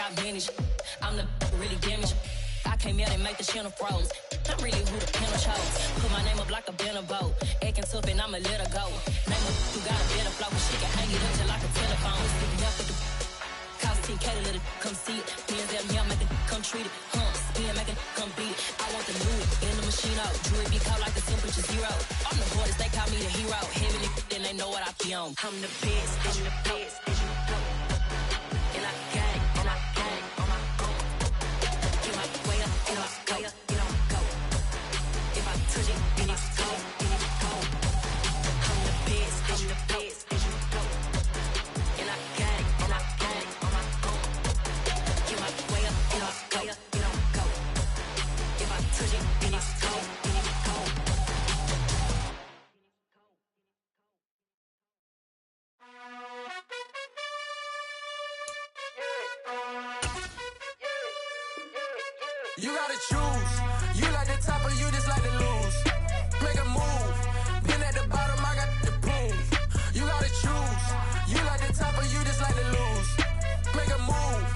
I've been I'm the really damaged. I came out and make the channel froze. I'm really who the panel chose. Put my name up like a banner boat. Acting tough and I'ma let her go. Name her who got a better flow. She can hang it up just like a telephone. Sticking up with the cost 10K to let it come see it. Hands down here, make it come treat it. Spin, make it come beat it. I want the new in the machine out. Jewelry be caught like the temperature zero. I'm the boys, they call me the hero. Heaven and they know what I be on. I'm the best, I'm the best, and you know. And I got it, and I got it on my own. Get my way up, get my way up, get on go. If I touch it, then it's cold, then it's cold. I'm the best, I'm the best, and you know. And I got it, and I got it on my own. Get my way up, get my way up, get on go. If I touch it, then it's cold, then it's cold. You gotta choose. You like the top or you just like to lose. Make a move. Been at the bottom, I got the proof. You gotta choose. You like the top or you just like to lose. Make a move.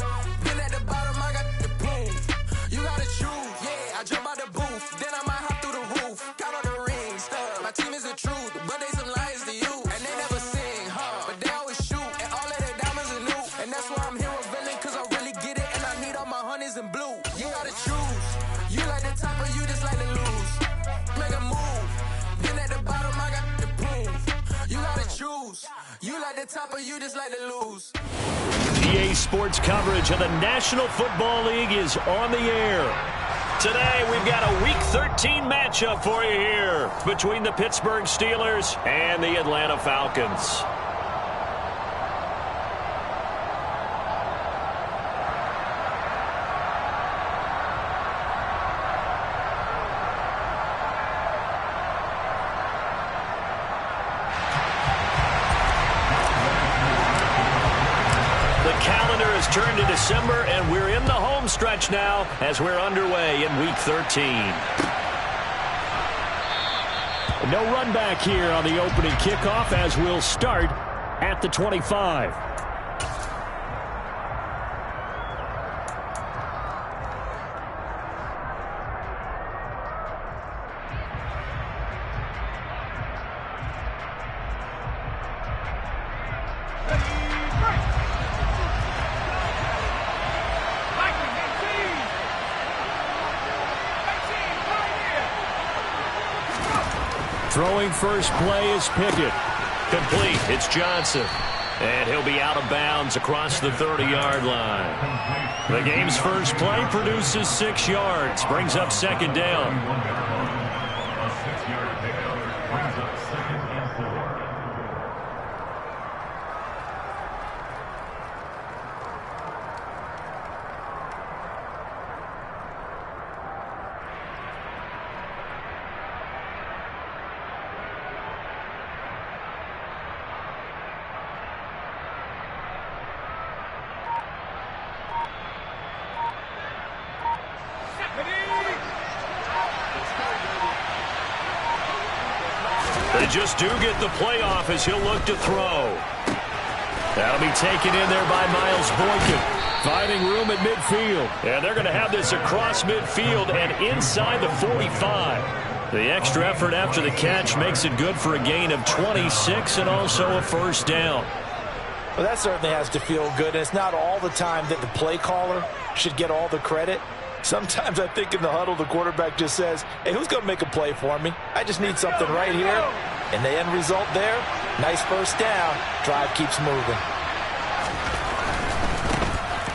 Been at the bottom, I got the proof. You gotta choose. Yeah, I jump out the booth. Then I might hop through the roof. Count on the rings. My team is the truth, but they some liars to you. And they never sing, but they always shoot. And all of their diamonds are new. And that's why I'm here revealing, cause I really get it. And I need all my honeys in blue. You gotta choose. You like the top or you just like to lose. Make a move. Been at the bottom, I got the proof. You gotta choose. You like the top or you just like to lose. EA Sports coverage of the National Football League is on the air. Today, we've got a Week 13 matchup for you here between the Pittsburgh Steelers and the Atlanta Falcons. Turn to December, and we're in the home stretch now as we're underway in Week 13. No run back here on the opening kickoff as we'll start at the 25. Throwing first play is Pickett. Complete. It's Johnson. And he'll be out of bounds across the 30-yard line. The game's first play produces 6 yards. Brings up second down. They just do get the playoff as he'll look to throw. That'll be taken in there by Miles Boykin. Finding room at midfield. And they're going to have this across midfield and inside the 45. The extra effort after the catch makes it good for a gain of 26 and also a first down. Well, that certainly has to feel good. And it's not all the time that the play caller should get all the credit. Sometimes I think in the huddle, the quarterback just says, hey, who's going to make a play for me? I just need something right here. And the end result there, nice first down. Drive keeps moving.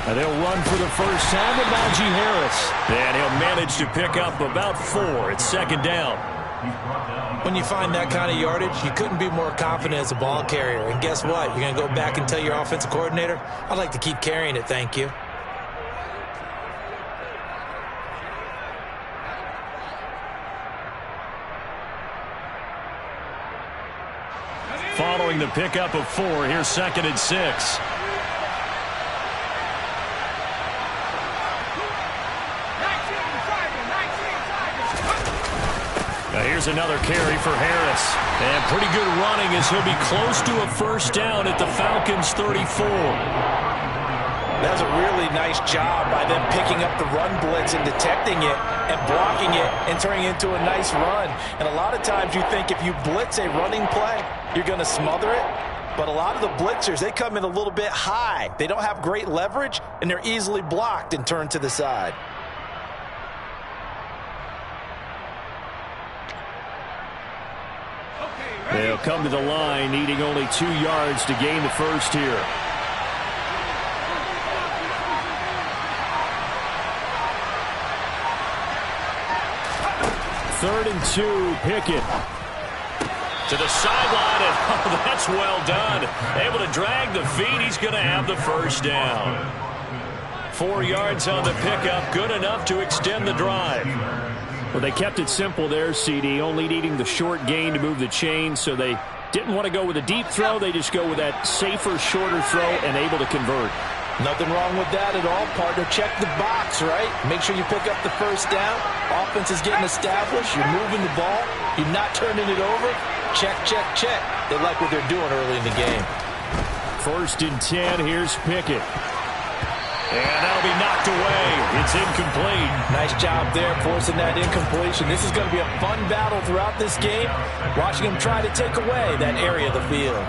And they'll run for the first time with Najee Harris. And he'll manage to pick up about 4. It's second down. When you find that kind of yardage, you couldn't be more confident as a ball carrier. And guess what? You're going to go back and tell your offensive coordinator, I'd like to keep carrying it, thank you. Following the pickup of 4, here's second and 6. Now here's another carry for Harris. And pretty good running as he'll be close to a first down at the Falcons' 34. That was a really nice job by them picking up the run blitz and detecting it and blocking it and turning it into a nice run. And a lot of times you think if you blitz a running play, you're going to smother it. But a lot of the blitzers, they come in a little bit high. They don't have great leverage, and they're easily blocked and turned to the side. They'll come to the line, needing only 2 yards to gain the first here. Third and 2, Pickett. To the sideline, and oh, that's well done. Able to drag the feet. He's going to have the first down. 4 yards on the pickup, good enough to extend the drive. Well, they kept it simple there, CD, only needing the short gain to move the chain, so they didn't want to go with a deep throw. They just go with that safer, shorter throw and able to convert. Nothing wrong with that at all, partner. Check the box, right? Make sure you pick up the first down. Offense is getting established. You're moving the ball. You're not turning it over. Check, check, check. They like what they're doing early in the game. First and 10, here's Pickett. And that'll be knocked away. It's incomplete. Nice job there forcing that incompletion. This is going to be a fun battle throughout this game. Watching him try to take away that area of the field.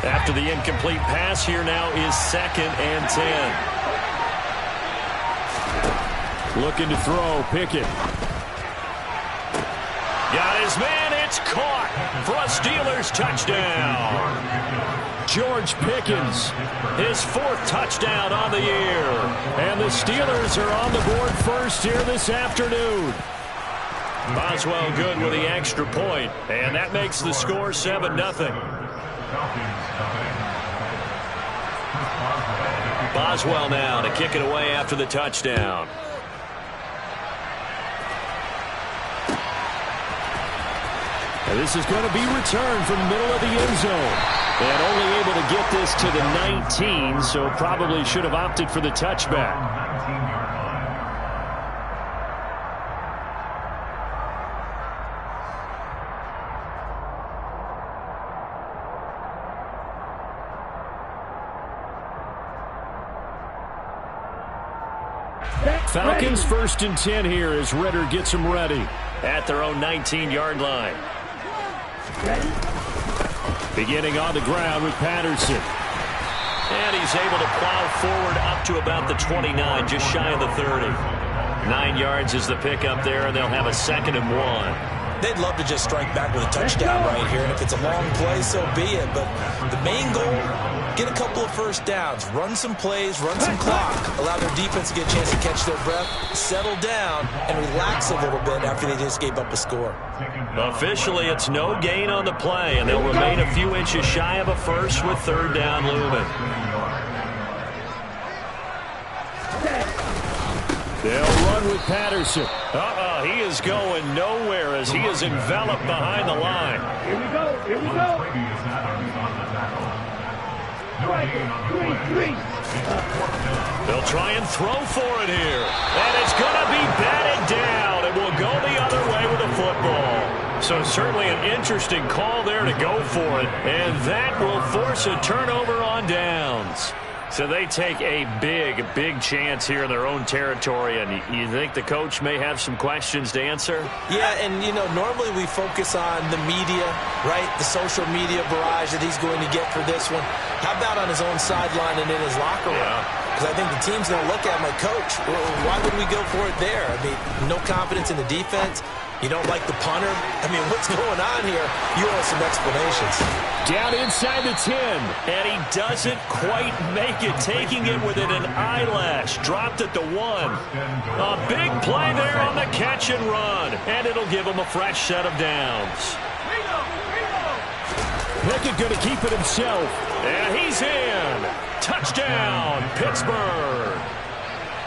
After the incomplete pass, here now is 2nd and 10. Looking to throw, Pickett. Got his man, it's caught for a Steelers touchdown. George Pickens, his 4th touchdown on the year. And the Steelers are on the board first here this afternoon. Boswell good with the extra point, and that makes the score 7-0. Boswell now to kick it away after the touchdown. And this is going to be returned from the middle of the end zone. And only able to get this to the 19, so probably should have opted for the touchback. Falcons 1st and 10 here as Ritter gets them ready at their own 19-yard line. Beginning on the ground with Patterson. And he's able to plow forward up to about the 29, just shy of the 30. 9 yards is the pickup there, and they'll have a 2nd and 1. They'd love to just strike back with a touchdown right here, and if it's a long play, so be it. But the main goal, get a couple of first downs, run some plays, run some clock, allow their defense to get a chance to catch their breath, settle down, and relax a little bit after they just gave up a score. Officially, it's no gain on the play, and they'll remain a few inches shy of a first with 3rd down looming. They'll run with Patterson. He is going nowhere as he is enveloped behind the line. Here we go. They'll try and throw for it here. And it's going to be batted down. It will go the other way with the football. So certainly an interesting call there to go for it. And that will force a turnover on downs. So they take a big chance here in their own territory, and you think the coach may have some questions to answer? Yeah, and, you know, normally we focus on the media, right, the social media barrage that he's going to get for this one. How about on his own sideline and in his locker room? Because I think the team's going to look at him like, Coach, why would we go for it there? I mean, no confidence in the defense. You don't like the punter? I mean, what's going on here? You owe some explanations. Down inside the 10, and he doesn't quite make it, taking it within an eyelash. Dropped at the 1. A big play there on the catch and run, and it'll give him a fresh set of downs. Pickett going to keep it himself, and he's in. Touchdown, Pittsburgh.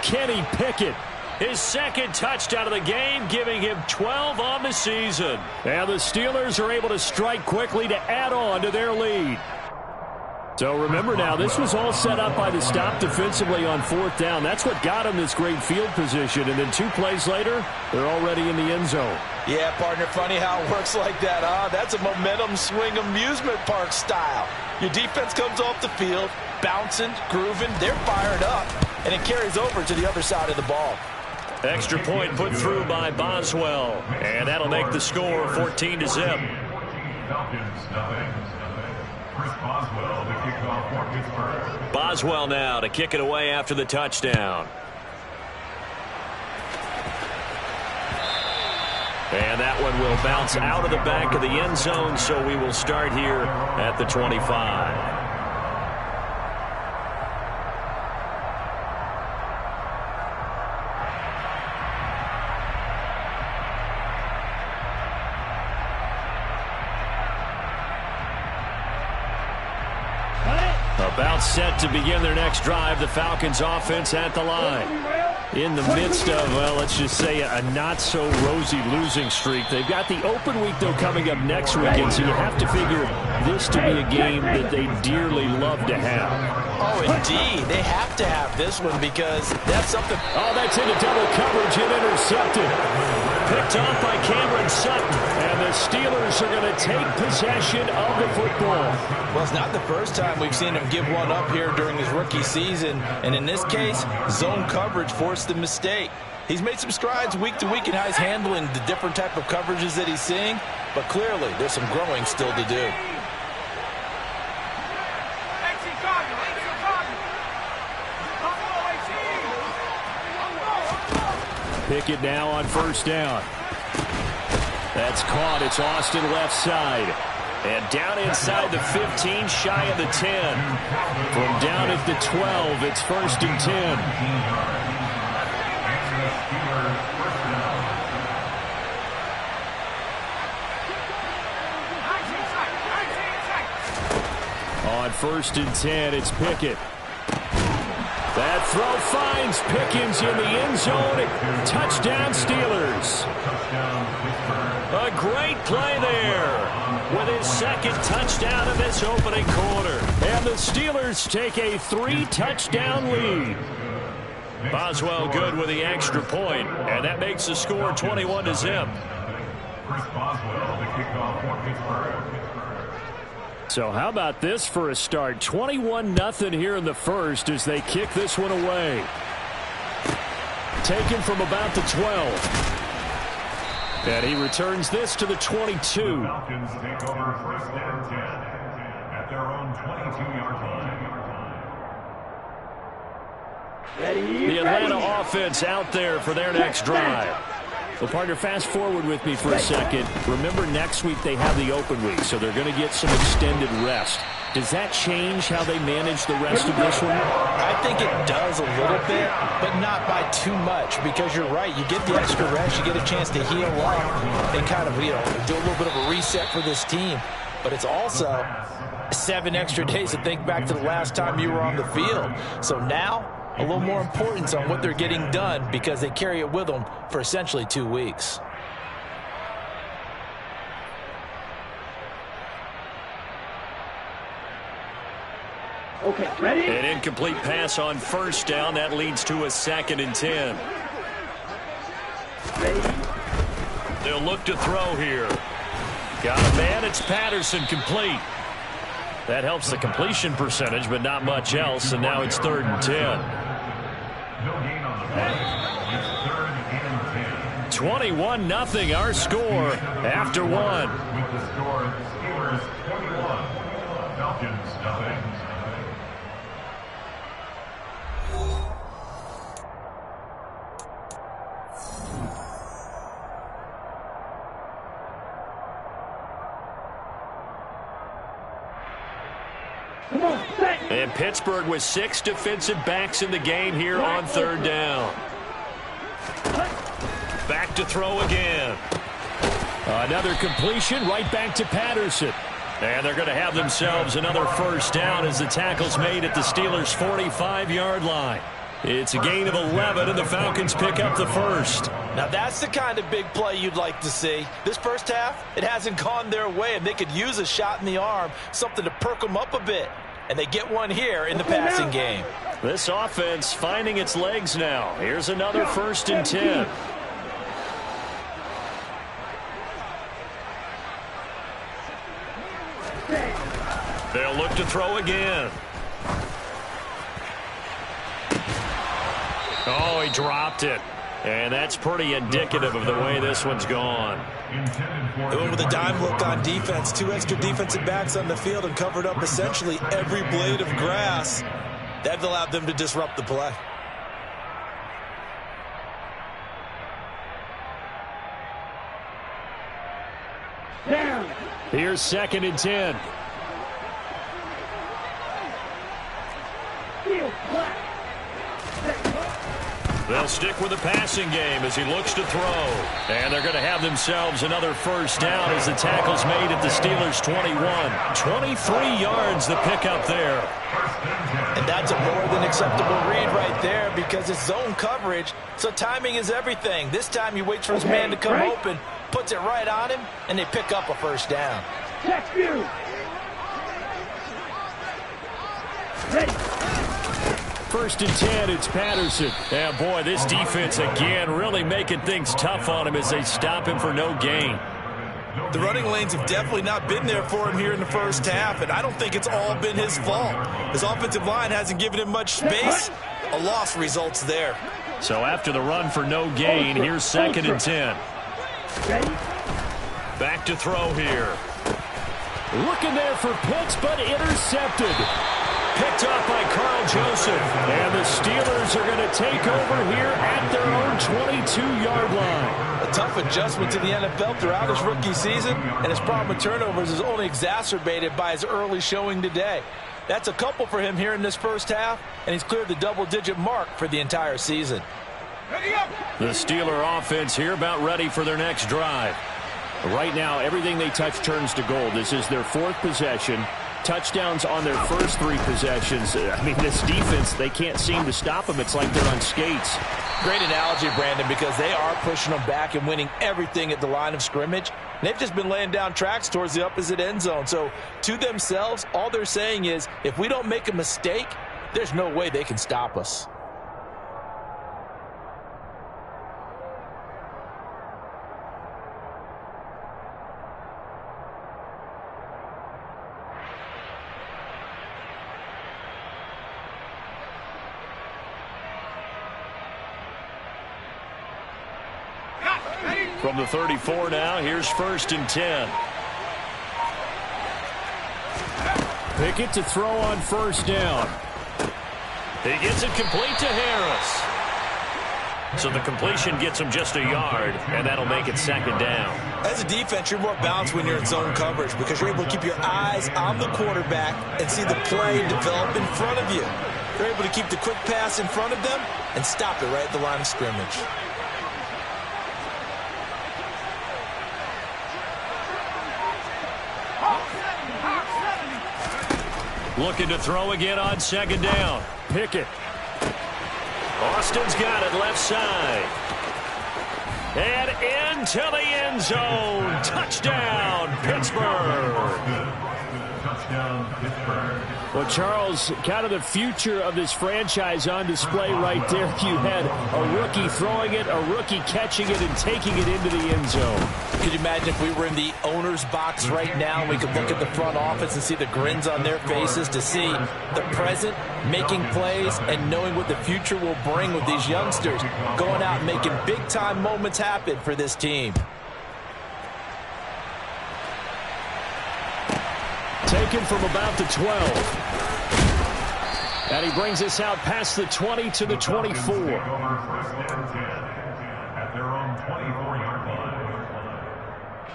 Kenny Pickett His second touchdown of the game, giving him 12 on the season. And the Steelers are able to strike quickly to add on to their lead. So remember now, this was all set up by the stop defensively on 4th down. That's what got him this great field position. And then 2 plays later, they're already in the end zone. Yeah, partner, funny how it works like that, huh? That's a momentum swing amusement park style. Your defense comes off the field, bouncing, grooving, they're fired up, and it carries over to the other side of the ball. Extra point put through by Boswell, and that'll make the score 14-0. Boswell now to kick it away after the touchdown. And that one will bounce out of the back of the end zone, so we will start here at the 25. About set to begin their next drive, the Falcons offense at the line. In the midst of, well, let's just say a not-so-rosy losing streak. They've got the open week, though, coming up next weekend, so you have to figure this to be a game that they dearly love to have. Oh, indeed. They have to have this one because that's something. Oh, that's into double coverage and intercepted. Picked off by Cameron Sutton, and the Steelers are going to take possession of the football. Well, it's not the first time we've seen him give one up here during his rookie season, and in this case, zone coverage forced the mistake. He's made some strides week to week in how he's handling the different type of coverages that he's seeing, but clearly there's some growing still to do. Pickett now on 1st down. That's caught. It's Austin left side. And down inside the 15, shy of the 10. From down at the 12, it's 1st and 10. On 1st and 10, it's Pickett. That throw finds Pickens in the end zone. Touchdown, Steelers. A great play there with his second touchdown of this opening quarter. And the Steelers take a 3-touchdown lead. Boswell good with the extra point, and that makes the score 21-0. Chris Boswell, the kickoff for Pittsburgh. So how about this for a start? 21-0 here in the first as they kick this one away. Taken from about the 12. And he returns this to the 22. Falcons take over 1st and 10 at their own 22-yard line. The Atlanta offense out there for their next drive. Well, partner, fast forward with me for a second. Remember, next week they have the open week, so they're going to get some extended rest. Does that change how they manage the rest of this one? I think it does a little bit, but not by too much, because you're right. You get the extra rest, you get a chance to heal up and kind of, do a little bit of a reset for this team. But it's also 7 extra days to think back to the last time you were on the field. So now, a little more importance on what they're getting done because they carry it with them for essentially 2 weeks. Okay, ready? An incomplete pass on 1st down. That leads to a 2nd and 10. Ready? They'll look to throw here. Got a man. It's Patterson, complete. That helps the completion percentage, but not much else. And now it's 3rd and 10. 21-0 our score after one. With the score, Steelers 21, Falcons nothing. And Pittsburgh with 6 defensive backs in the game here on 3rd down. Back to throw again. Another completion right back to Patterson. And they're going to have themselves another 1st down as the tackle's made at the Steelers' 45-yard line. It's a gain of 11, and the Falcons pick up the first. Now, that's the kind of big play you'd like to see. This first half, it hasn't gone their way, and they could use a shot in the arm, something to perk them up a bit. And they get one here in the passing game. This offense finding its legs now. Here's another 1st and 10. They'll look to throw again. Oh, he dropped it. And that's pretty indicative of the way this one's gone. They went with a dime look on defense. 2 extra defensive backs on the field and covered up essentially every blade of grass. That allowed them to disrupt the play. Down. Here's 2nd and 10. Field flat. They'll stick with the passing game as he looks to throw. And they're going to have themselves another 1st down as the tackle's made at the Steelers' 21. 23 yards the pickup there. And that's a more than acceptable read right there because it's zone coverage, so timing is everything. This time he waits for his man to come open, puts it right on him, and they pick up a 1st down. Check view. Ready. 1st and 10, it's Patterson. And boy, this defense again really making things tough on him as they stop him for no gain. The running lanes have definitely not been there for him here in the first half, and I don't think it's all been his fault. His offensive line hasn't given him much space. A loss results there. So after the run for no gain, here's 2nd and 10. Back to throw here. Looking there for Pitts, but intercepted. Picked off by Carl Joseph. And the Steelers are going to take over here at their own 22-yard line. A tough adjustment to the NFL throughout his rookie season, and his problem with turnovers is only exacerbated by his early showing today. That's a couple for him here in this first half, and he's cleared the double-digit mark for the entire season. The Steeler offense here about ready for their next drive. Right now, everything they touch turns to gold. This is their 4th possession. Touchdowns on their first 3 possessions. I mean, this defense, they can't seem to stop them. It's like they're on skates. Great analogy, Brandon, because they are pushing them back and winning everything at the line of scrimmage. They've just been laying down tracks towards the opposite end zone. So to themselves, all they're saying is, if we don't make a mistake, there's no way they can stop us. From the 34 now, here's 1st and 10. Pickett to throw on 1st down. He gets it complete to Harris. So the completion gets him just a yard, and that'll make it 2nd down. As a defense, you're more balanced when you're in zone coverage because you're able to keep your eyes on the quarterback and see the play develop in front of you. You're able to keep the quick pass in front of them and stop it right at the line of scrimmage. Looking to throw again on 2nd down. Pickett. Austin's got it left side. And into the end zone. Touchdown, Pittsburgh. Touchdown, Pittsburgh. Well, Charles, kind of the future of this franchise on display right there. You had a rookie throwing it, a rookie catching it, and taking it into the end zone. Could you imagine if we were in the owner's box right now and we could look at the front office and see the grins on their faces, to see the present making plays and knowing what the future will bring with these youngsters going out and making big-time moments happen for this team. Taken from about the 12. And he brings us out past the 20 to the 24.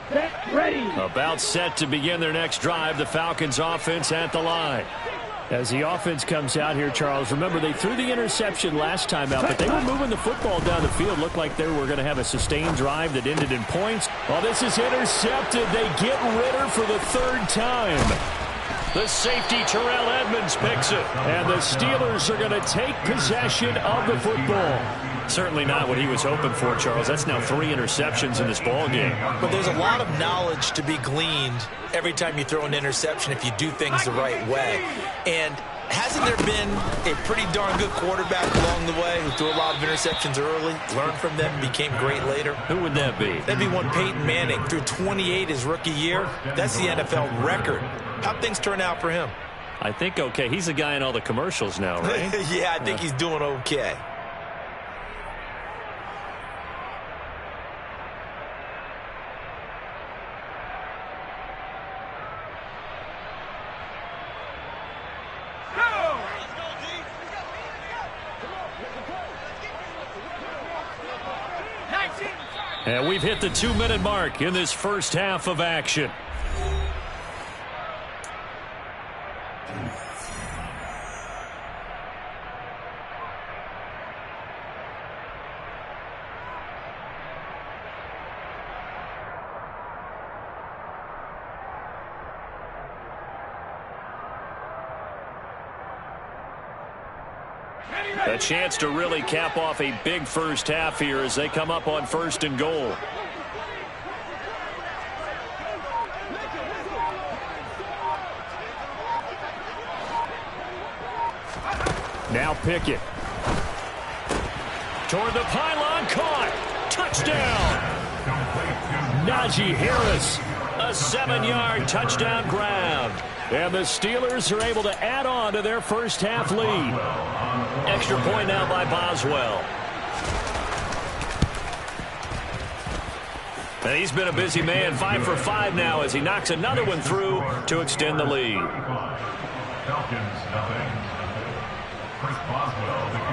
Set, ready. About set to begin their next drive. The Falcons offense at the line. As the offense comes out here, Charles, remember they threw the interception last time out, but they were moving the football down the field. Looked like they were going to have a sustained drive that ended in points. Well, this is intercepted. They get Ritter for the 3rd time. The safety, Terrell Edmonds, picks it. And the Steelers are going to take possession of the football. Certainly not what he was hoping for, Charles. That's now 3 interceptions in this ball game. But there's a lot of knowledge to be gleaned every time you throw an interception if you do things the right way. And hasn't there been a pretty darn good quarterback along the way who threw a lot of interceptions early, learned from them, and became great later? Who would that be? That'd be one Peyton Manning. Threw 28 his rookie year. That's the NFL record. How'd things turn out for him? I think okay. He's the guy in all the commercials now, right? Yeah, I think he's doing okay. And we've hit the 2-minute mark in this first half of action. A chance to really cap off a big first half here as they come up on 1st and goal. Now Pickett. Toward the pylon, caught. Touchdown. Najee Harris, a 7-yard touchdown grab. And the Steelers are able to add on to their first half lead. Extra point now by Boswell. And he's been a busy man, 5 for 5 now as he knocks another one through to extend the lead.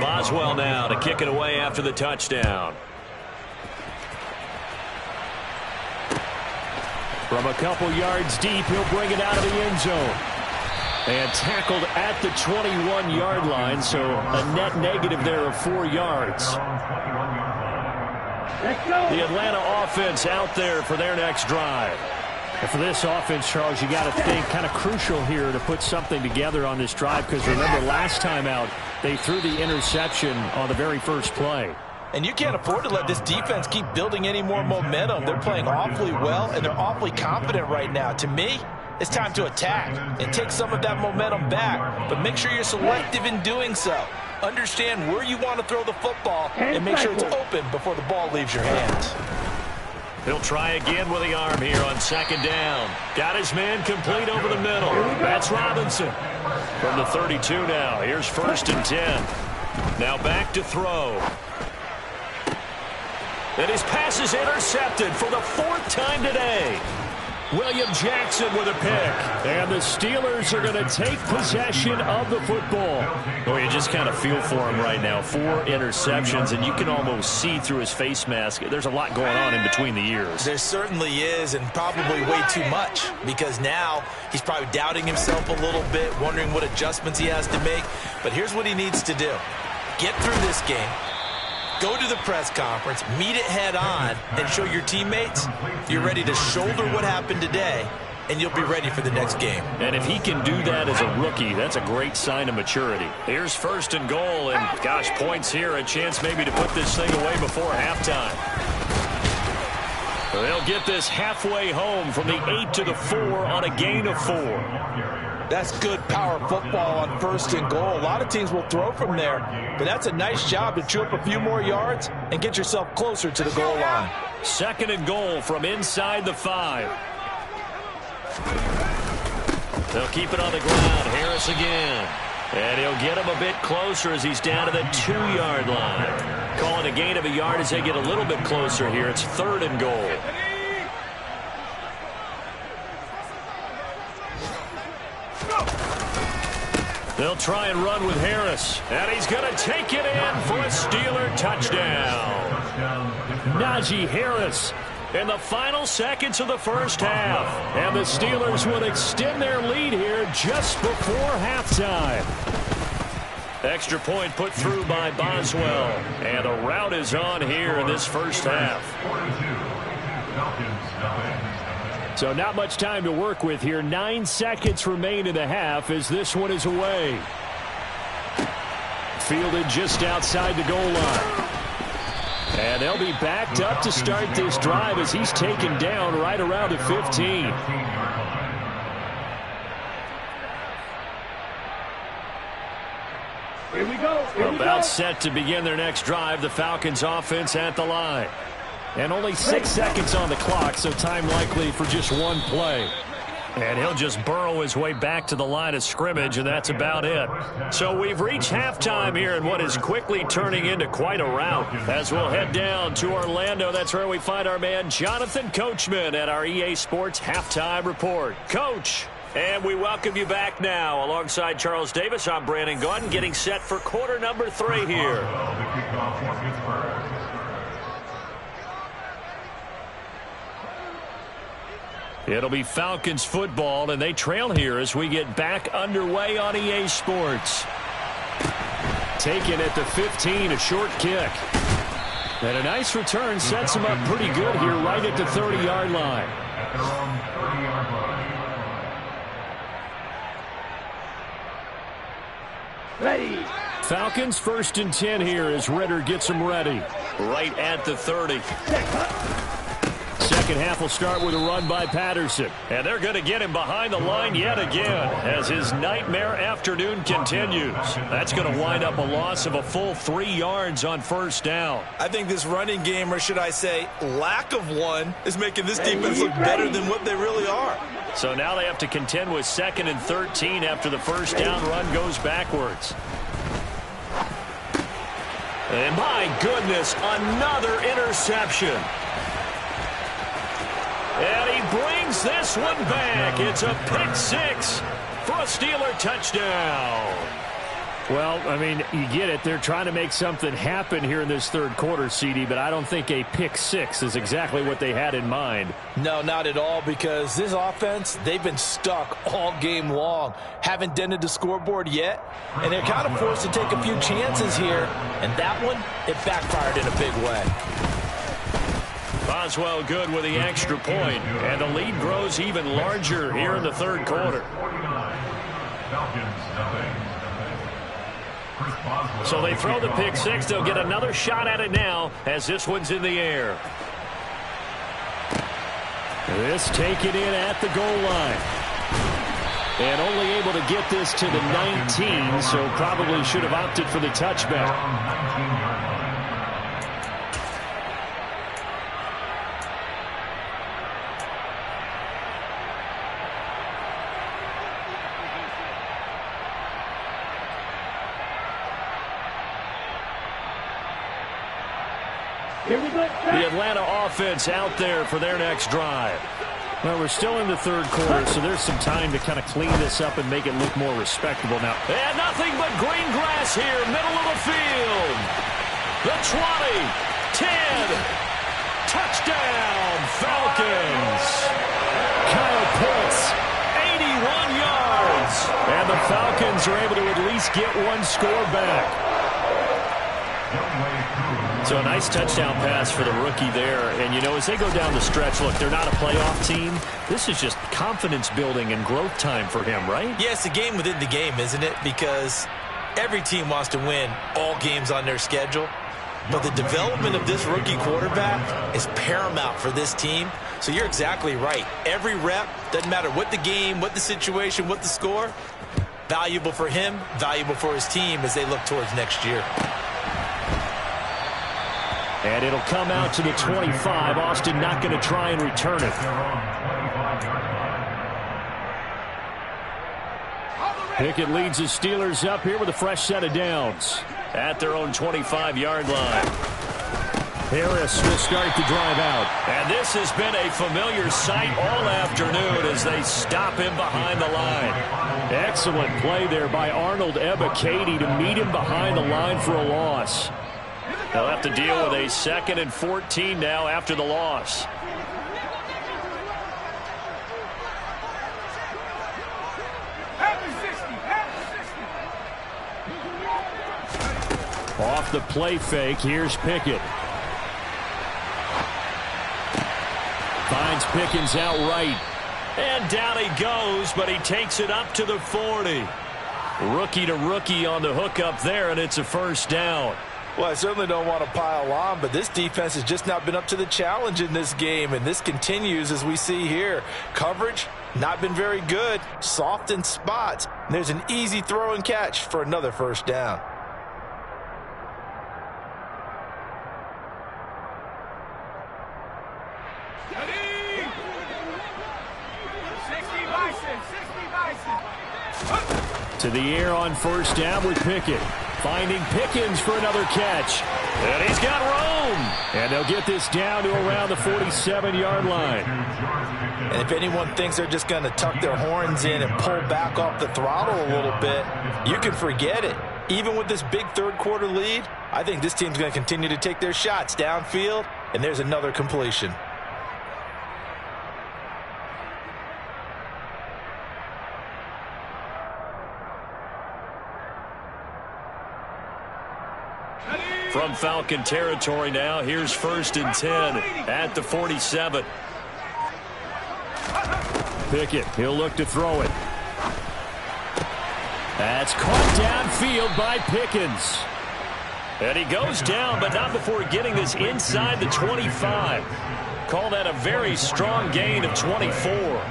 Boswell now to kick it away after the touchdown. From a couple yards deep, he'll bring it out of the end zone. And tackled at the 21-yard line, so a net negative there of 4 yards. The Atlanta offense out there for their next drive. And for this offense, Charles, you got to think kind of crucial here to put something together on this drive, because remember last time out, they threw the interception on the very first play. And you can't afford to let this defense keep building any more momentum. They're playing awfully well, and they're awfully confident right now. To me, it's time to attack and take some of that momentum back. But make sure you're selective in doing so. Understand where you want to throw the football and make sure it's open before the ball leaves your hands. He'll try again with the arm here on 2nd down. Got his man complete over the middle. That's Robinson. From the 32 now. Here's 1st and 10. Now back to throw. And his pass is intercepted for the 4th time today. William Jackson with a pick. And the Steelers are going to take possession of the football. Well, you just kind of feel for him right now. 4 interceptions, and you can almost see through his face mask. There's a lot going on in between the ears. There certainly is, and probably way too much, because now he's probably doubting himself a little bit, wondering what adjustments he has to make. But here's what he needs to do. Get through this game. Go to the press conference, meet it head on, and show your teammates you're ready to shoulder what happened today, and you'll be ready for the next game. And if he can do that as a rookie, that's a great sign of maturity. Here's 1st and goal, and gosh, points here, a chance maybe to put this thing away before halftime. They'll get this halfway home from the 8 to the 4 on a gain of 4. That's good power football on 1st and goal. A lot of teams will throw from there, but that's a nice job to chew up a few more yards and get yourself closer to the goal line. 2nd and goal from inside the 5. They'll keep it on the ground. Harris again. And he'll get him a bit closer as he's down to the 2-yard line. Calling a gain of a yard as they get a little bit closer here. It's 3rd and goal. They'll try and run with Harris. And he's going to take it in for a Steeler touchdown. Najee Harris in the final seconds of the first half. And the Steelers would extend their lead here just before halftime. Extra point put through by Boswell. And the route is on here in this first half. So not much time to work with here. 9 seconds remain in the half as this one is away. Fielded just outside the goal line. And they'll be backed up to start this drive as he's taken down right around the 15. Here we go. About set to begin their next drive. The Falcons offense at the line. And only 6 seconds on the clock, so time likely for just one play. And he'll just burrow his way back to the line of scrimmage, and that's about it. So we've reached halftime here in what is quickly turning into quite a rout. As we'll head down to Orlando, that's where we find our man Jonathan Coachman at our EA Sports Halftime Report. Coach, and we welcome you back now. Alongside Charles Davis, I'm Brandon Gaudin, getting set for quarter number 3 here. It'll be Falcons football, and they trail here as we get back underway on EA Sports. Taken at the 15, a short kick. And a nice return sets him up pretty good here right at the 30-yard line. Ready. Falcons 1st and 10 here as Ritter gets them ready. Right at the 30. Second half will start with a run by Patterson. And they're going to get him behind the line yet again as his nightmare afternoon continues. That's going to wind up a loss of a full 3 yards on first down. I think this running game, or should I say lack of one, is making this defense look better than what they really are. So now they have to contend with 2nd and 13 after the first down run goes backwards. And my goodness, another interception. And he brings this one back. It's a pick 6 for a Steeler touchdown. Well, I mean, you get it. They're trying to make something happen here in this third quarter, CD, but I don't think a pick 6 is exactly what they had in mind. No, not at all, because this offense, they've been stuck all game long. Haven't dented the scoreboard yet, and they're kind of forced to take a few chances here, and that one, it backfired in a big way. Boswell good with the extra point, and the lead grows even larger here in the third quarter. So they throw the pick 6. They'll get another shot at it now as this one's in the air. This taken in at the goal line. And only able to get this to the 19, so probably should have opted for the touchback. The Atlanta offense out there for their next drive. Well, we're still in the third quarter, so there's some time to kind of clean this up and make it look more respectable now. And nothing but green grass here, middle of the field. The 20, 10, touchdown, Falcons. Kyle Pitts, 81 yards. And the Falcons are able to at least get one score back. So a nice touchdown pass for the rookie there. And, you know, as they go down the stretch, look, they're not a playoff team. This is just confidence building and growth time for him, right? Yeah, it's a game within the game, isn't it? Because every team wants to win all games on their schedule. But the development of this rookie quarterback is paramount for this team. So you're exactly right. Every rep, doesn't matter what the game, what the situation, what the score, valuable for him, valuable for his team as they look towards next year. And it'll come out to the 25. Austin not going to try and return it. Pickett leads the Steelers up here with a fresh set of downs at their own 25-yard line. Harris will start the drive out. And this has been a familiar sight all afternoon as they stop him behind the line. Excellent play there by Arnold Ebiketie to meet him behind the line for a loss. They'll have to deal with a 2nd and 14 now after the loss. Off the play fake, here's Pickett. Finds Pickens outright. And down he goes, but he takes it up to the 40. Rookie to rookie on the hook up there, and it's a first down. Well, I certainly don't want to pile on, but this defense has just not been up to the challenge in this game, and this continues as we see here. Coverage, not been very good, soft in spots. And there's an easy throw and catch for another first down. To the air on first down with Pickett. Finding Pickens for another catch. And he's got room. And they'll get this down to around the 47-yard line. And if anyone thinks they're just going to tuck their horns in and pull back off the throttle a little bit, you can forget it. Even with this big third-quarter lead, I think this team's going to continue to take their shots downfield, and there's another completion. From Falcon territory now, here's 1st and 10 at the 47. Pickett, he'll look to throw it. That's caught downfield by Pickens. And he goes down, but not before getting this inside the 25. Call that a very strong gain of 24.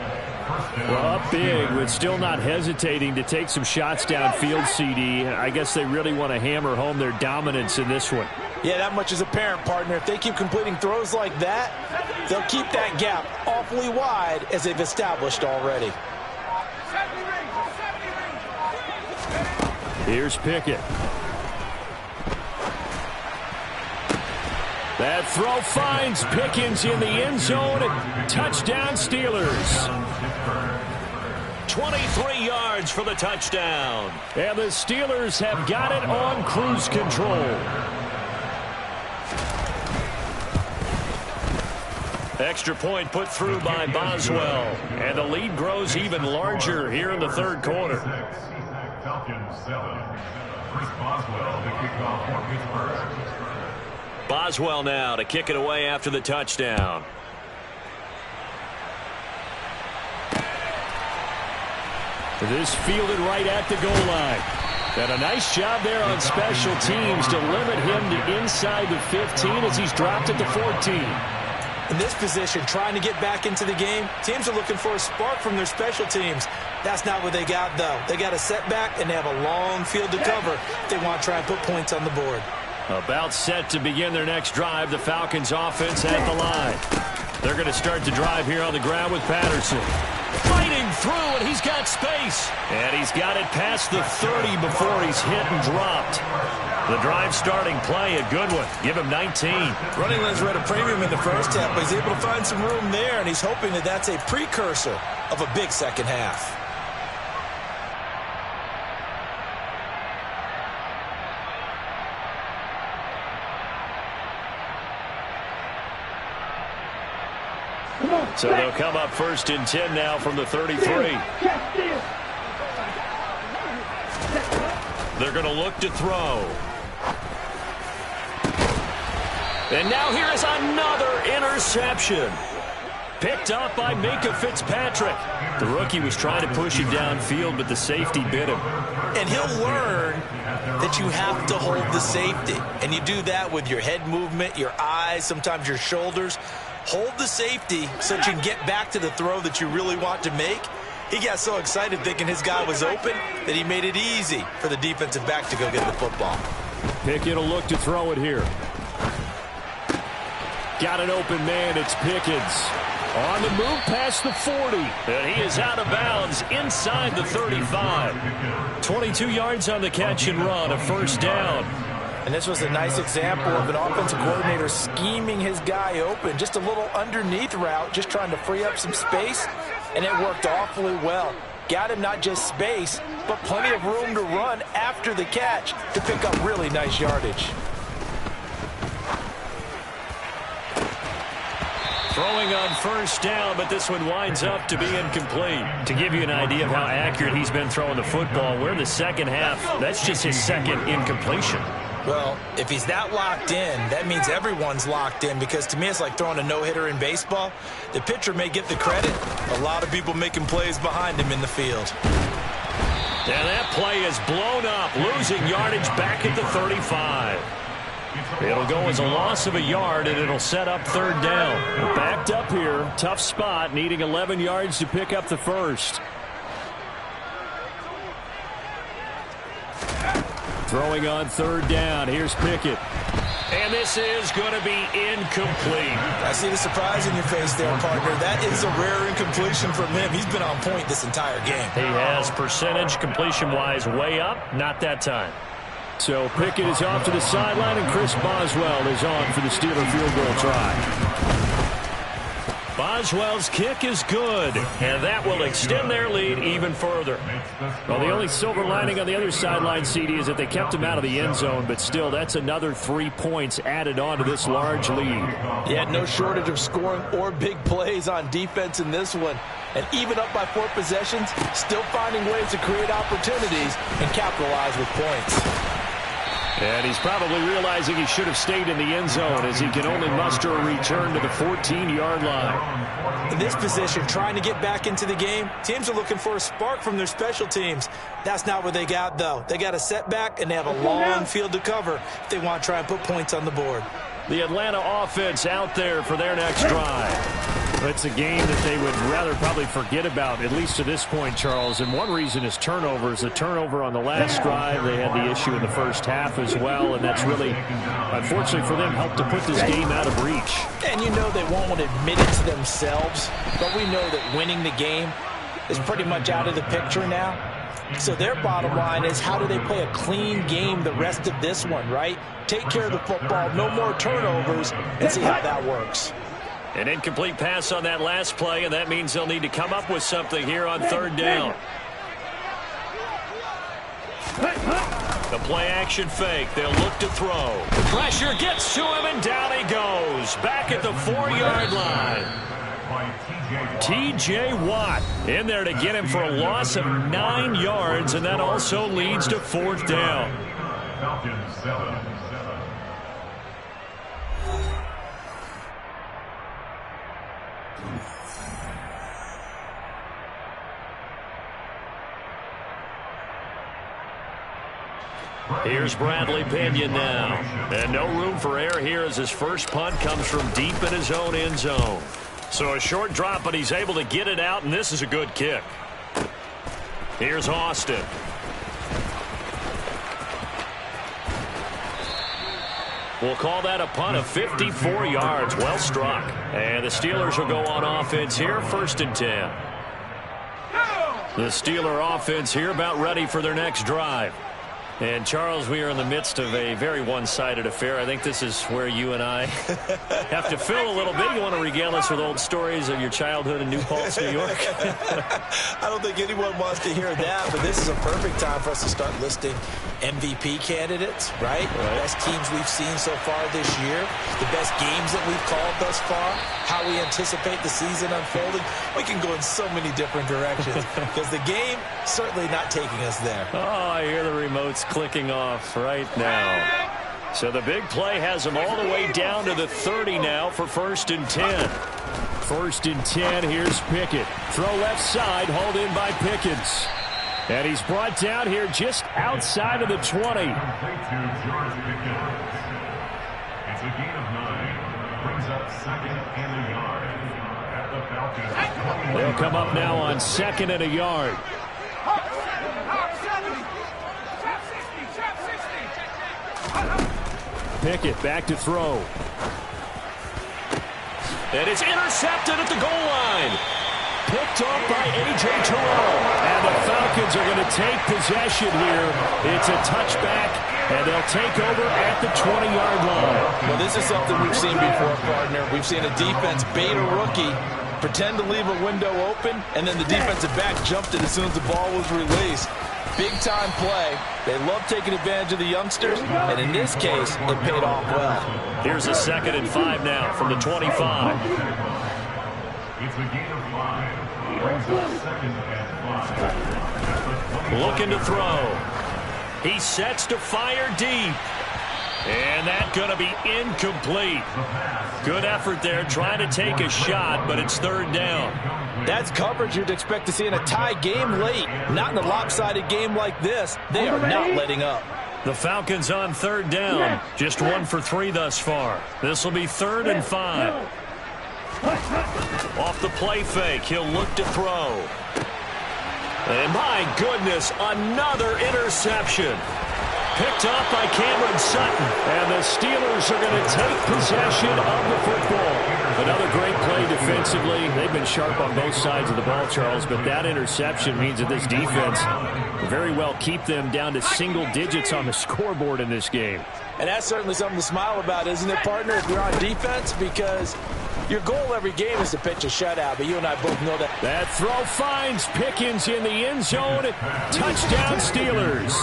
Well, up big, but still not hesitating to take some shots downfield, CD. I guess they really want to hammer home their dominance in this one. Yeah, that much is apparent, partner. If they keep completing throws like that, they'll keep that gap awfully wide as they've established already. Here's Pickett. That throw finds Pickens in the end zone. Touchdown, Steelers. 23 yards for the touchdown. And the Steelers have got it on cruise control. Extra point put through by Boswell. And the lead grows even larger here in the third quarter. Falcons 7. Chris Boswell to kick off for Pittsburgh. Boswell now to kick it away after the touchdown. This fielded right at the goal line. And a nice job there on special teams to limit him to inside the 15 as he's dropped at the 14. In this position, trying to get back into the game, teams are looking for a spark from their special teams. That's not what they got, though. They got a setback, and they have a long field to cover if they want to try and put points on the board. About set to begin their next drive, the Falcons offense at the line. They're going to start the drive here on the ground with Patterson. Fighting through, and he's got space. And he's got it past the 30 before he's hit and dropped. The drive starting play, a good one. Give him 19. Running lanes were at a premium in the first half, but he's able to find some room there, and he's hoping that that's a precursor of a big second half. So they'll come up 1st and 10 now from the 33. They're going to look to throw. And now here is another interception. Picked up by Minka Fitzpatrick. The rookie was trying to push it downfield, but the safety bit him. And he'll learn that you have to hold the safety. And you do that with your head movement, your eyes, sometimes your shoulders. Hold the safety so that you can get back to the throw that you really want to make. He got so excited thinking his guy was open that he made it easy for the defensive back to go get the football. Pickett will look to throw it here. Got an open man, it's Pickens. On the move past the 40. And he is out of bounds inside the 35. 22 yards on the catch and run, a first down. And this was a nice example of an offensive coordinator scheming his guy open. Just a little underneath route, just trying to free up some space. And it worked awfully well. Got him not just space, but plenty of room to run after the catch to pick up really nice yardage. Throwing on first down, but this one winds up to be incomplete. To give you an idea of how accurate he's been throwing the football, we're in the second half. That's just his second incompletion. Well, if he's that locked in, that means everyone's locked in, because to me it's like throwing a no-hitter in baseball. The pitcher may get the credit. A lot of people making plays behind him in the field. And that play is blown up, losing yardage back at the 35. It'll go as a loss of a yard, and it'll set up third down. Backed up here, tough spot, needing 11 yards to pick up the first. Throwing on third down. Here's Pickett. And this is going to be incomplete. I see the surprise in your face there, partner. That is a rare incompletion from him. He's been on point this entire game. He has percentage completion-wise way up. Not that time. So Pickett is off to the sideline, and Chris Boswell is on for the Steeler field goal try. Boswell's kick is good, and that will extend their lead even further. Well, the only silver lining on the other sideline, CD, is that they kept him out of the end zone, but still, that's another 3 points added on to this large lead. Yeah, no shortage of scoring or big plays on defense in this one. And even up by 4 possessions, still finding ways to create opportunities and capitalize with points. And he's probably realizing he should have stayed in the end zone, as he can only muster a return to the 14-yard line. In this position, trying to get back into the game, teams are looking for a spark from their special teams. That's not what they got, though. They got a setback, and they have a long field to cover if they want to try and put points on the board. The Atlanta offense out there for their next drive. It's a game that they would rather probably forget about, at least to this point, Charles. And one reason is turnovers. The turnover on the last drive, they had the issue in the first half as well, and that's really, unfortunately for them, helped to put this game out of reach. And you know they won't admit it to themselves, but we know that winning the game is pretty much out of the picture now. So their bottom line is, how do they play a clean game the rest of this one, right? Take care of the football, no more turnovers, and see how that works. An incomplete pass on that last play, and that means they'll need to come up with something here on third down. The play action fake. They'll look to throw. Pressure gets to him, and down he goes. Back at the 4-yard line. T.J. Watt in there to get him for a loss of 9 yards, and that also leads to fourth down. Falcons 7. Here's Bradley Pinion now. And no room for error here, as his first punt comes from deep in his own end zone. So a short drop, but he's able to get it out, and this is a good kick. Here's Austin. We'll call that a punt of 54 yards. Well struck. And the Steelers will go on offense here, 1st and 10. The Steeler offense here about ready for their next drive. And, Charles, we are in the midst of a very one-sided affair. I think this is where you and I have to fill a little bit. You want to regale us with old stories of your childhood in New Paltz, New York? I don't think anyone wants to hear that, but this is a perfect time for us to start listing MVP candidates, right? The best teams we've seen so far this year, the best games that we've called thus far, how we anticipate the season unfolding. We can go in so many different directions because the game certainly not taking us there. Oh, I hear the remotes clicking off right now. So the big play has them all the way down to the 30 now for 1st and 10. 1st and 10, here's Pickett. Throw left side, hauled in by Pickens. And he's brought down here just outside of the 20. It's a gain of 9. Brings up 2nd and a yard. At the Falcons. They'll come up now on 2nd and a yard. Pickett back to throw. And it's intercepted at the goal line. Picked off by A.J. Terrell. And the Falcons are going to take possession here. It's a touchback, and they'll take over at the 20-yard line. Well, this is something we've seen before, partner. We've seen a defense bait a rookie, pretend to leave a window open, and then the defensive back jumped it as soon as the ball was released. Big-time play. They love taking advantage of the youngsters, and in this case, it paid off well. Here's a 2nd and 5 now from the 25. It's a gain of 5. Brings up 2nd and 5. Looking to throw. He sets to fire deep. And that's going to be incomplete. Good effort there, trying to take a shot, but it's third down. That's coverage you'd expect to see in a tie game late. Not in a lopsided game like this. They are not letting up. The Falcons on third down. Just 1 for 3 thus far. This will be 3rd and 5. Off the play fake, he'll look to throw. And my goodness, another interception. Picked up by Cameron Sutton. And the Steelers are going to take possession of the football. Another great play defensively. They've been sharp on both sides of the ball, Charles, but that interception means that this defense very well keep them down to single digits on the scoreboard in this game. And that's certainly something to smile about, isn't it, partner, if you're on defense? Because your goal every game is to pitch a shutout, but you and I both know that. That throw finds Pickens in the end zone. Touchdown, Steelers.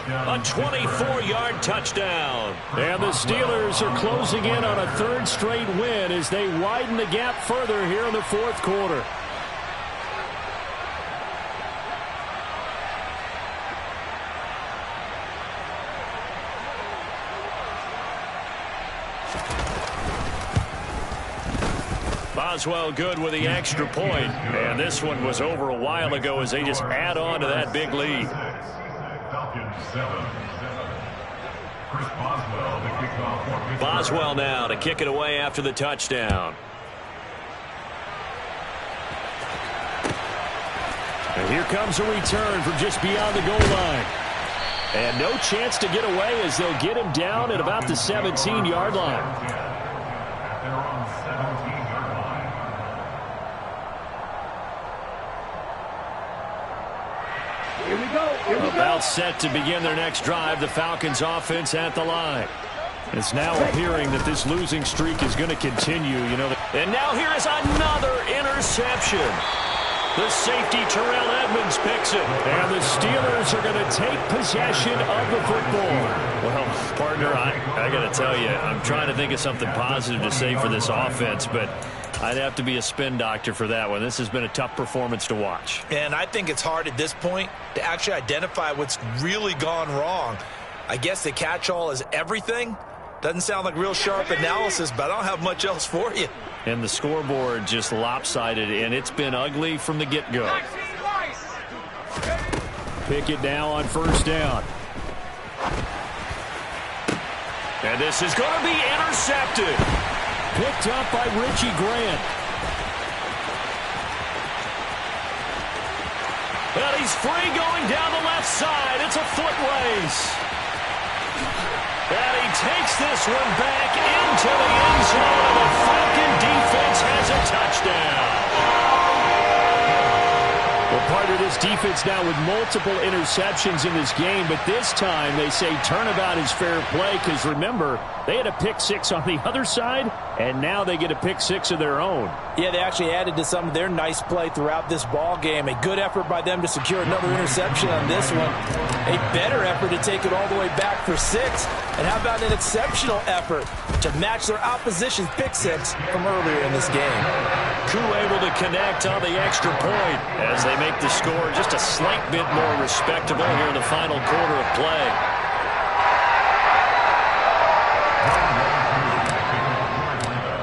A 24-yard touchdown. And the Steelers are closing in on a 3rd straight win as they widen the gap further here in the 4th quarter. Boswell good with the extra point. And this one was over a while ago as they just add on to that big lead. Boswell now to kick it away after the touchdown. And here comes a return from just beyond the goal line. And no chance to get away as they'll get him down at about the 17-yard line. About set to begin their next drive, the Falcons offense at the line. It's now appearing that this losing streak is going to continue. And now here is another interception. The safety Terrell Edmonds picks it. And the Steelers are going to take possession of the football. Well, partner, I got to tell you, I'm trying to think of something positive to say for this offense, but I'd have to be a spin doctor for that one. This has been a tough performance to watch. And I think it's hard at this point to actually identify what's really gone wrong. I guess the catch-all is everything. Doesn't sound like real sharp analysis, but I don't have much else for you. And the scoreboard just lopsided, and it's been ugly from the get-go. Pickett now on 1st down. And this is going to be intercepted. Picked up by Richie Grant. And he's free going down the left side. It's a foot race. And he takes this one back into the end zone, and the Falcon defense has a touchdown. Well, partner, this defense now with multiple interceptions in this game, but this time they say turnabout is fair play because, remember, they had a pick 6 on the other side, and now they get a pick 6 of their own. Yeah, they actually added to some of their nice play throughout this ball game. A good effort by them to secure another interception on this one. A better effort to take it all the way back for 6. And how about an exceptional effort to match their opposition's pick 6 from earlier in this game. Koo able to connect on the extra point as they make the score just a slight bit more respectable here in the final quarter of play.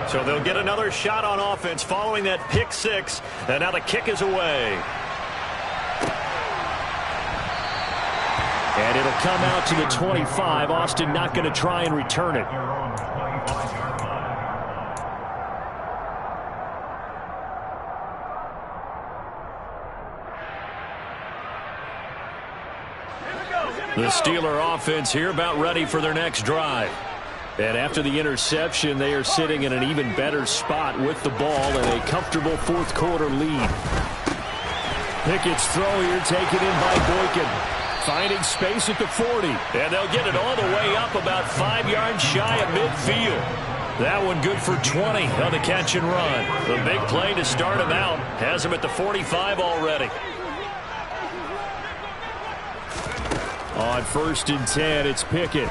So they'll get another shot on offense following that pick 6, and now the kick is away. And it'll come out to the 25. Austin not going to try and return it. The Steeler offense here about ready for their next drive. And after the interception, they are sitting in an even better spot with the ball and a comfortable 4th quarter lead. Pickett's throw here taken in by Boykin. Finding space at the 40. And they'll get it all the way up about 5 yards shy of midfield. That one good for 20 on the catch and run. The big play to start him out has him at the 45 already. On 1st and 10, it's Pickett.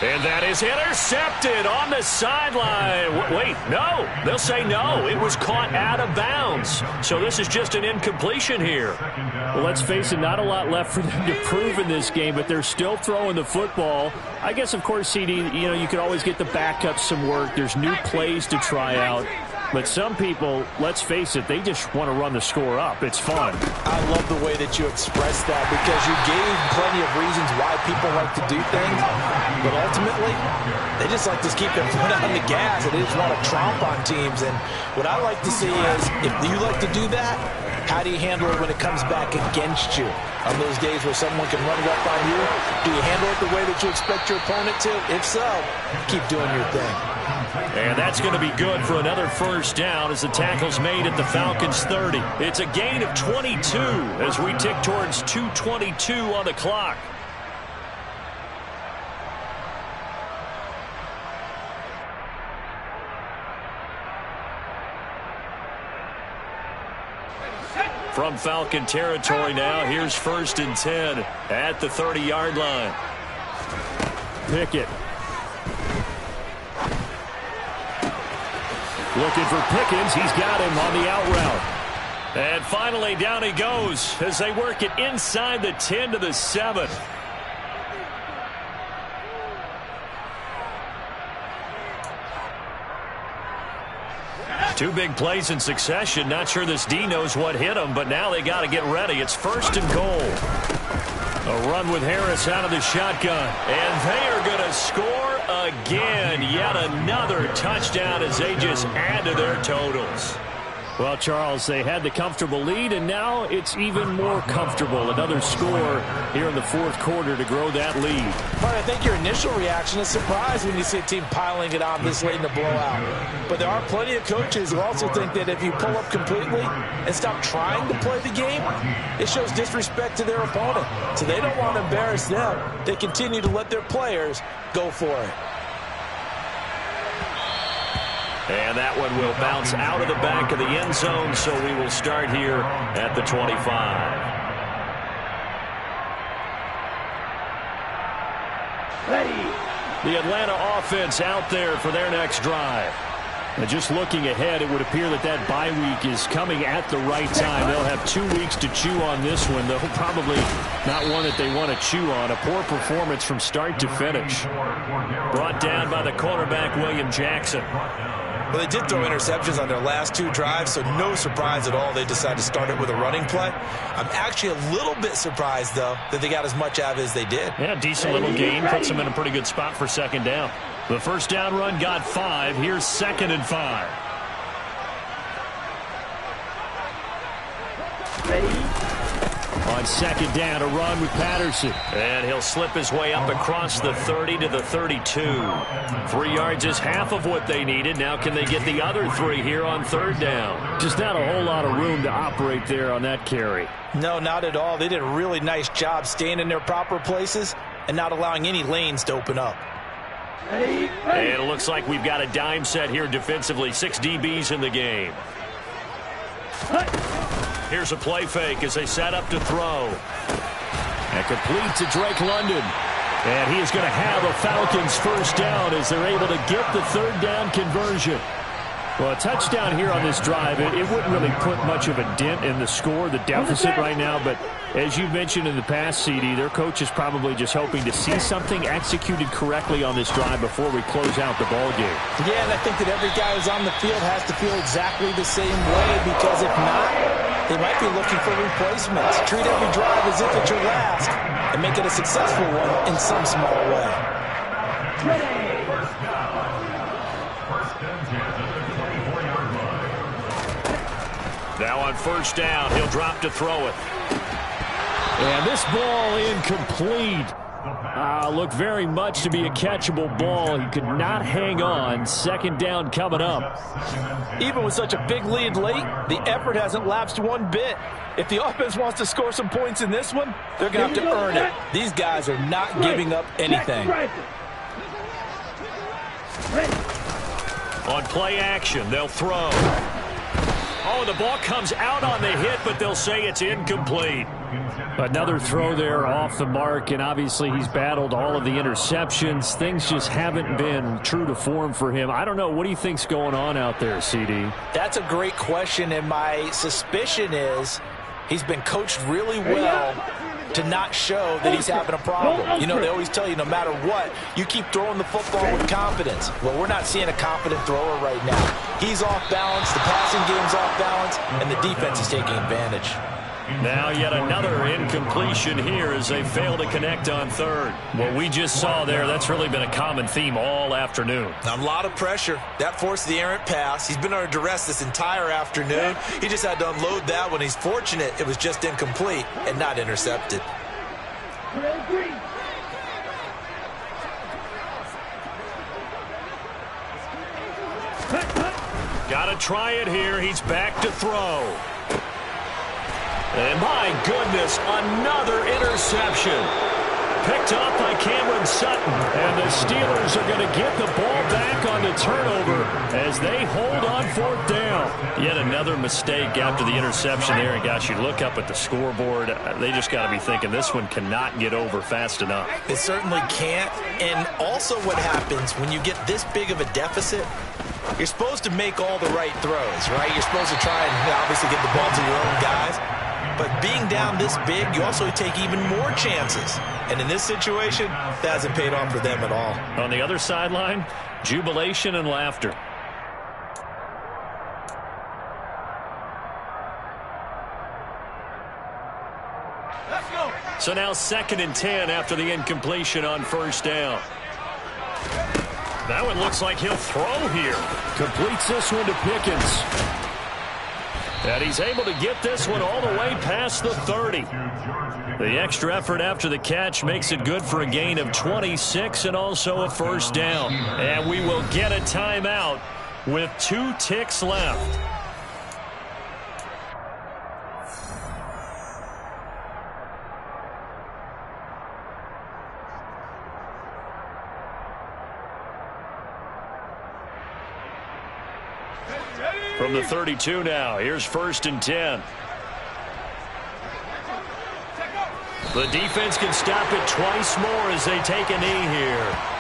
And that is intercepted on the sideline. Wait, no. They'll say no. It was caught out of bounds. So this is just an incompletion here. Well, let's face it, not a lot left for them to prove in this game, but they're still throwing the football. I guess, of course, CD, you could always get the backups some work. There's new plays to try out. But some people, let's face it, they just want to run the score up. It's fun. I love the way that you expressed that because you gave plenty of reasons why people like to do things. But ultimately, they just like to keep their foot on the gas and they just want to tromp on teams. And what I like to see is if you like to do that, how do you handle it when it comes back against you? On those days where someone can run it up on you, do you handle it the way that you expect your opponent to? If so, keep doing your thing. And that's going to be good for another first down as the tackle's made at the Falcons' 30. It's a gain of 22 as we tick towards 2:22 on the clock. From Falcon territory now, here's 1st and 10 at the 30-yard line. Pickett. Looking for Pickens. He's got him on the out route. And finally, down he goes as they work it inside the 10 to the 7. Two big plays in succession. Not sure this D knows what hit him, but now they got to get ready. It's 1st and goal. A run with Harris out of the shotgun. And they are going to score again. Yet another touchdown as they just add to their totals. Well, Charles, they had the comfortable lead, and now it's even more comfortable. Another score here in the 4th quarter to grow that lead. But I think your initial reaction is surprise when you see a team piling it on this late in the blowout. But there are plenty of coaches who also think that if you pull up completely and stop trying to play the game, it shows disrespect to their opponent. So they don't want to embarrass them. They continue to let their players go for it. And that one will bounce out of the back of the end zone, so we will start here at the 25. Ready. The Atlanta offense out there for their next drive. And just looking ahead, it would appear that that bye week is coming at the right time. They'll have 2 weeks to chew on this one, though probably not one that they want to chew on. A poor performance from start to finish. Brought down by the cornerback, William Jackson. Well, they did throw interceptions on their last 2 drives, so no surprise at all they decided to start it with a running play. I'm actually a little bit surprised, though, that they got as much out of it as they did. Yeah, decent little gain. Puts them in a pretty good spot for 2nd down. The first down run got 5. Here's 2nd and 5. Ready. On 2nd down, a run with Patterson. And he'll slip his way up across the 30 to the 32. 3 yards is half of what they needed. Now can they get the other 3 here on 3rd down? Just not a whole lot of room to operate there on that carry. No, not at all. They did a really nice job staying in their proper places and not allowing any lanes to open up. Ready. And it looks like we've got a dime set here defensively. 6 DBs in the game. Here's a play fake as they set up to throw. And complete to Drake London. And he is going to have a Falcons first down as they're able to get the 3rd down conversion. Well, a touchdown here on this drive, it wouldn't really put much of a dent in the score, the deficit right now. But as you mentioned in the past, CD, their coach is probably just hoping to see something executed correctly on this drive before we close out the ball game. Yeah, and I think that every guy who's on the field has to feel exactly the same way, because if not, they might be looking for replacements. Treat every drive as if it's your last and make it a successful one in some small way. Ready. Now on 1st down, he'll drop to throw it. And this ball incomplete. Looked very much to be a catchable ball. He could not hang on. 2nd down coming up. Even with such a big lead late, the effort hasn't lapsed one bit. If the offense wants to score some points in this one, they're going to have to earn it. These guys are not giving up anything. On play action, they'll throw. Oh, the ball comes out on the hit, but they'll say it's incomplete. Another throw there off the mark, and obviously he's battled all of the interceptions. Things just haven't been true to form for him. I don't know. What do you think's going on out there, CD? That's a great question, and my suspicion is he's been coached really well to not show that he's having a problem. You know, they always tell you no matter what, you keep throwing the football with confidence. Well, we're not seeing a confident thrower right now. He's off balance, the passing game's off balance, and the defense is taking advantage. Now yet another incompletion here as they fail to connect on third. What we just saw there, that's really been a common theme all afternoon. A lot of pressure. That forced the errant pass. He's been under duress this entire afternoon. He just had to unload that one. He's fortunate it was just incomplete and not intercepted. Got to try it here. He's back to throw. And my goodness, another interception. Picked off by Cameron Sutton. And the Steelers are going to get the ball back on the turnover as they hold on fourth down. Yet another mistake after the interception there. And gosh, you look up at the scoreboard, they just got to be thinking this one cannot get over fast enough. It certainly can't. And also what happens when you get this big of a deficit, you're supposed to make all the right throws, right? You're supposed to try and obviously get the ball to your own guys. But being down this big, you also take even more chances. And in this situation, that hasn't paid off for them at all. On the other sideline, jubilation and laughter. Let's go. So now 2nd and 10 after the incompletion on first down. That one looks like he'll throw here. Completes this one to Pickens. And he's able to get this one all the way past the 30. The extra effort after the catch makes it good for a gain of 26 and also a first down. And we will get a timeout with 2 ticks left. From the 32 now, here's 1st and 10. The defense can stop it twice more as they take a knee here.